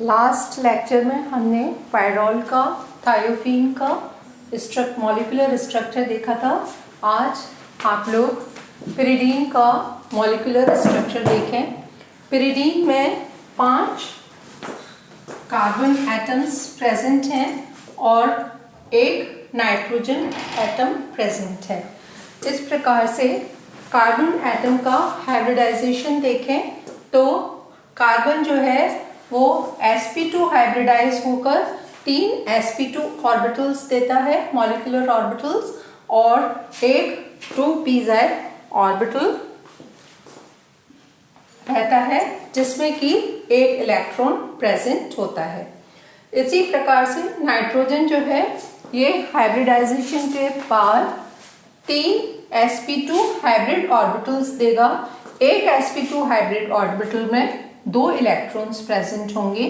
Last lecture में हमने pyrrole का, थायोफीन का मॉलिक्यूलर स्ट्रक्चर देखा था। आज आप लोग पिरिडीन का मॉलिक्यूलर स्ट्रक्चर देखें। पिरिडीन में 5 कार्बन एटम्स प्रेजेंट हैं और एक नाइट्रोजन एटम प्रेजेंट है। इस प्रकार से कार्बन एटम का हाइब्रिडाइजेशन देखें तो कार्बन जो है वो sp2 हाइब्रिडाइज होकर 3 sp2 ऑर्बिटल्स देता है, मॉलिक्यूलर ऑर्बिटल्स, और एक 2pz ऑर्बिटल रहता है जिसमें कि एक इलेक्ट्रॉन प्रेजेंट होता है। इसी प्रकार से नाइट्रोजन जो है ये हाइब्रिडाइजेशन के बाद 3 sp2 हाइब्रिड ऑर्बिटल्स देगा। एक sp2 हाइब्रिड ऑर्बिटल में 2 इलेक्ट्रॉन्स प्रेजेंट होंगे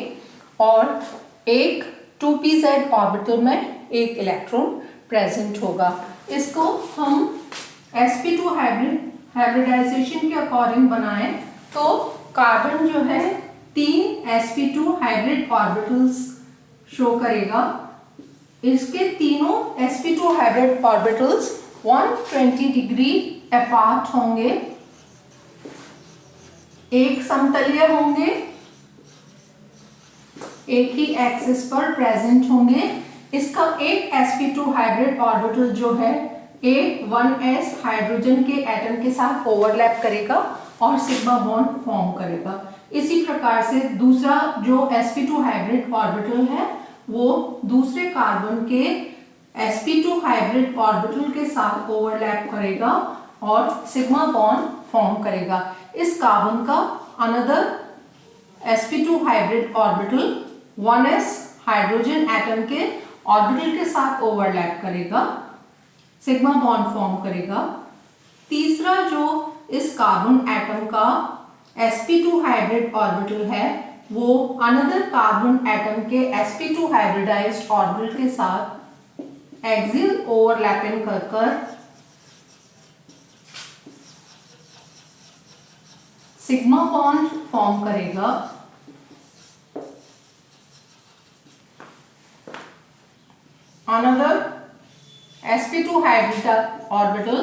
और एक 2pz ऑर्बिटल में एक इलेक्ट्रॉन प्रेजेंट होगा। इसको हम sp2 हाइब्रिडाइजेशन के अकॉर्डिंग बनाएं तो कार्बन जो है 3 sp2 हाइब्रिड ऑर्बिटल्स शो करेगा। इसके तीनों sp2 hybrid orbitals 120 degree apart होंगे, एक समतलीय होंगे, एक ही एक्सिस पर प्रेजेंट होंगे। इसका एक sp2 हाइब्रिड ऑर्बिटल जो है एक 1s हाइड्रोजन के एटम के साथ ओवरलैप करेगा और सिग्मा बॉन्ड फॉर्म करेगा। इसी प्रकार से दूसरा जो sp2 हाइब्रिड ऑर्बिटल है वो दूसरे कार्बन के sp2 हाइब्रिड ऑर्बिटल के साथ ओवरलैप करेगा और सिग्मा बॉन्ड फॉर्म करेगा। इस कार्बन का another sp2 hybrid orbital 1s hydrogen atom के ऑर्बिटल के साथ ओवरलैप करेगा, सिग्मा बॉन्ड फॉर्म करेगा। तीसरा जो इस कार्बन एटम का sp2 हाइब्रिड ऑर्बिटल है वो अनदर कार्बन एटम के sp2 हाइब्रिडाइज्ड ऑर्बिटल के साथ एक्सियल ओवरलैपिंग कर सिग्मा बॉन्ड फॉर्म करेगा। Another sp2 hybrid orbital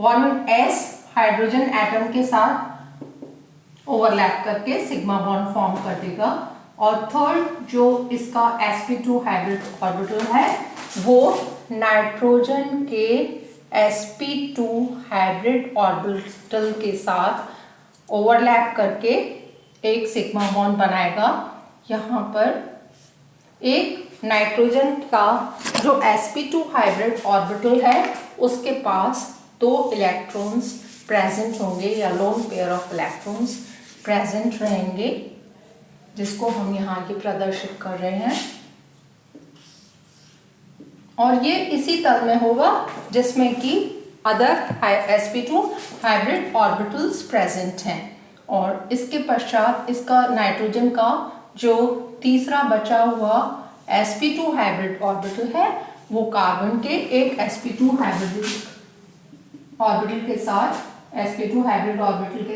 1s hydrogen atom के साथ ओवरलैप करके सिग्मा बॉन्ड फॉर्म कर देगा। और थर्ड जो इसका sp2 हाइब्रिड ऑर्बिटल है वो नाइट्रोजन के sp2 हाइब्रिड ऑर्बिटल के साथ ओवरलैप करके एक सिग्मा बॉन्ड बनाएगा। यहाँ पर एक नाइट्रोजन का जो sp2 हाइब्रिड ऑर्बिटल है उसके पास 2 इलेक्ट्रॉन्स प्रेजेंट होंगे या lone pair of electrons present रहेंगे, जिसको हम यहाँ आगे प्रदर्शित कर रहे हैं। और ये इसी तल में होगा जिसमें कि other sp2 hybrid orbitals present हैं। और इसके पश्चात इसका नाइट्रोजन का जो तीसरा बचा हुआ sp2 हाइब्रिड ऑर्बिटल है वो कार्बन के एक sp2 हाइब्रिड ऑर्बिटल के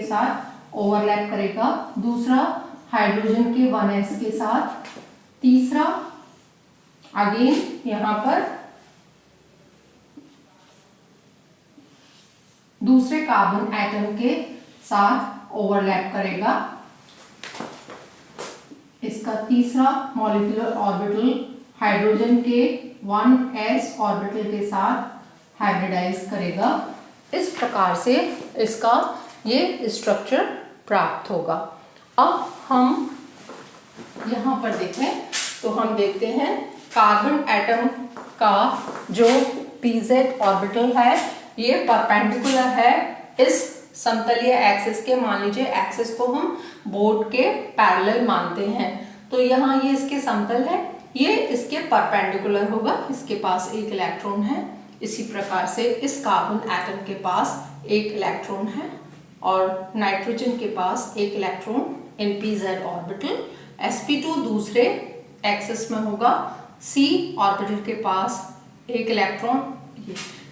साथ ओवरलैप करेगा, दूसरा हाइड्रोजन के 1s के साथ, तीसरा अगेन यहाँ पर दूसरे कार्बन एटम के साथ ओवरलैप करेगा। इसका तीसरा मॉलिक्यूलर ऑर्बिटल हाइड्रोजन के 1s ऑर्बिटल के साथ हाइब्रिडाइज करेगा। इस प्रकार से इसका ये स्ट्रक्चर प्राप्त होगा। अब हम यहाँ पर देखें तो हम देखते हैं कार्बन एटम का जो pz ऑर्बिटल है ये परपेंडिकुलर है इस समतलीय एक्सिस के। मान लीजिए एक्सिस को हम बोर्ड के पैरेलल मानते हैं तो यहाँ ये इसके समतल है, ये इसके परपेंडिकुलर होगा। इसके पास एक इलेक्ट्रॉन है। इसी प्रकार से इस कार्बन एटम के पास एक इलेक्ट्रॉन है और नाइट्रोजन के पास एक electron in pz orbital. sp2 दूसरे एक्सिस में होगा, c ऑर्बिटल के पास एक इलेक्ट्रॉन।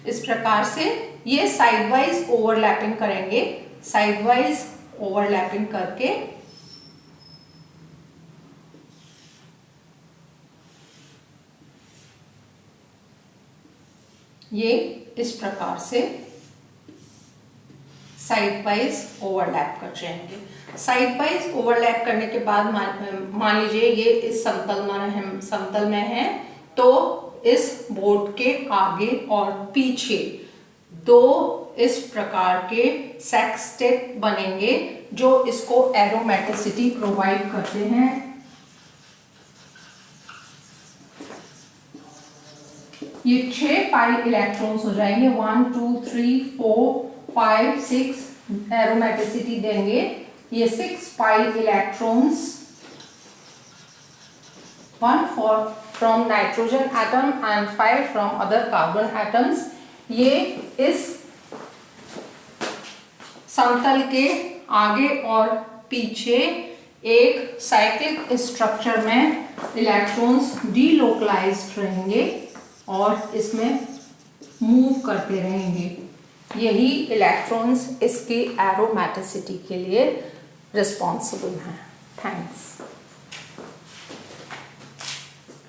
इस प्रकार से ये साइड वाइज ओवरलैपिंग करेंगे, साइड वाइज ओवरलैपिंग करके ये इस प्रकार से साइड वाइज ओवरलैप कर जाएंगे। साइड वाइज ओवरलैप करने के बाद मान लीजिए ये इस समतल में है, तो इस बोर्ड के आगे और पीछे दो इस प्रकार के सेक्सटेट बनेंगे जो इसको एरोमेटिसिटी प्रोवाइड करते हैं। ये 6 पाई इलेक्ट्रॉन्स हो जाएंगे, 1 2 3 4 5 6 एरोमेटिसिटी देंगे। ये 6 pi electrons, 1 from nitrogen atom and 5 from other carbon atoms, ये इस समतल के आगे और पीछे एक साइक्लिक स्ट्रक्चर में इलेक्ट्रॉन्स डीलोकलाइज्ड रहेंगे और इसमें मूव करते रहेंगे। यही इलेक्ट्रॉन्स इसकी एरोमेटिसिटी के लिए रिस्पॉन्सिबल हैं। थैंक्स।